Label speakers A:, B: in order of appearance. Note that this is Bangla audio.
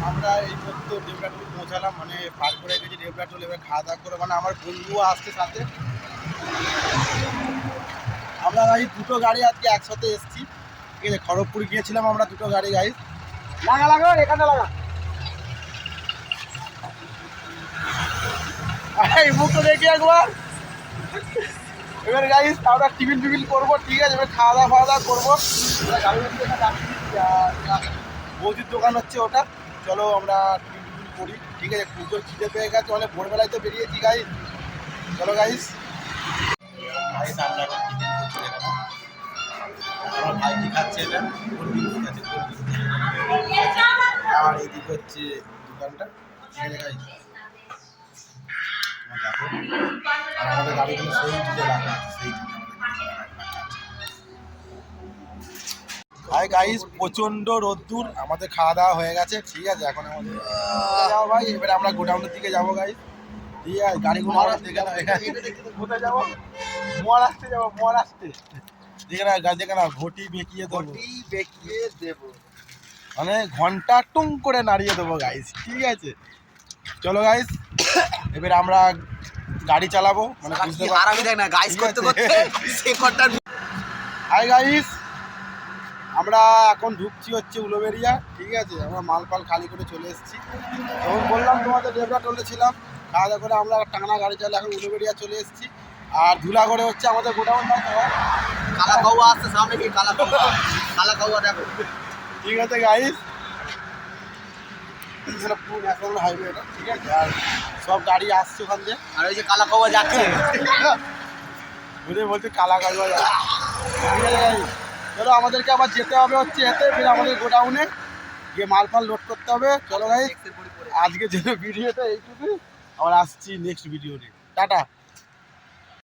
A: আমরা এই তো ডেবরাটোল পৌঁছালাম, মানে পার করে গেছি ডেবরাটোল। এবার খাওয়া দাওয়া করে, মানে আমার বন্ধুও আসছে সাথে। আমরা গাড়ি দুটো গাড়ি আজকে একসাথে এসেছি, ঠিক আছে। খড়গপুর গিয়েছিলাম আমরা দুটো গাড়ি। গাইস লাগা এখানে লাগা, এই মুখটা দেখি একবার। এবার গাইস আমরা টিফিন করবো, ঠিক আছে। এবার খাওয়া দাওয়া করবো। বৌদির দোকান হচ্ছে ওটা। চলো আমরা টিফিন করি, ঠিক আছে। পুজোর খিদে পেয়ে গেছে, অনেক ভোরবেলায় তো বেরিয়েছি গাইস। চলো গাইস। গাইস আমরা এখন টিফিন করছি এখানে। আমার ভাইটি খাচ্ছে এটা, কোল্ড ড্রিঙ্কস আছে, আর এইদিকে হচ্ছে দোকানটা, ঠিক আছে গাইস। দেখো, আর আমাদের গাড়িগুলো সেই দিকে রাখা আছে, সেই দিকে হাই গাইস, প্রচন্ড রোদ্দুর। আমাদের খাওয়া দাওয়া হয়ে গেছে, ঠিক আছে। এখন আমাদের যাবো ভাই, এবারে আমরা গোডাউনের দিকে যাবো গাইস, ঠিক আছে। গাড়িগুলো আমরা দেখে না, কোথায় যাবো? মহারাষ্ট্রে যাবো, মহারাষ্ট্রে। দেখে না ঘটি বেঁকিয়ে দেবো, মানে ঘন্টা টুং করে নাড়িয়ে দেবো গাইস, ঠিক আছে। চলো গাইস, এবার আমরা গাড়ি চালাবো, মানে বুঝতে হাই গাইস, আমরা এখন ঢুকছি হচ্ছে উলুবেড়িয়া, ঠিক আছে। আমরা মাল খালি করে চলে এসেছি। তখন বললাম তোমাদের ডেবরাটোলে ছিলাম, খাওয়া দাওয়া করে আমরা টানা গাড়ি চালিয়ে এখন উলুবেড়িয়া চলে এসেছি। আর ধুলাগড়ে হচ্ছে আমাদের গোডাউন,
B: কালা কাউয়া আসছে সামনে, কি কালা কাউয়া দেখো,
A: ঠিক আছে গাইস। পুরো ন্যাশনাল হাইওয়ে এটা, ঠিক আছে। আর সব গাড়ি আসছে ওখান দিয়ে,
B: আর ওই যে কালা কাউয়া যাচ্ছে,
A: বলছে কালা কাউয়া যাচ্ছে, ঠিক আছে গাইস। চলো আমাদেরকে আবার যেতে হবে হচ্ছে এতে, ফির আমাদের গোডাউনে গিয়ে মাল লোড করতে হবে। চলো গাইস, আজকে যে ভিডিওটা এইটুকু, আবার আসছি নেক্সট ভিডিও নিয়ে। টাটা।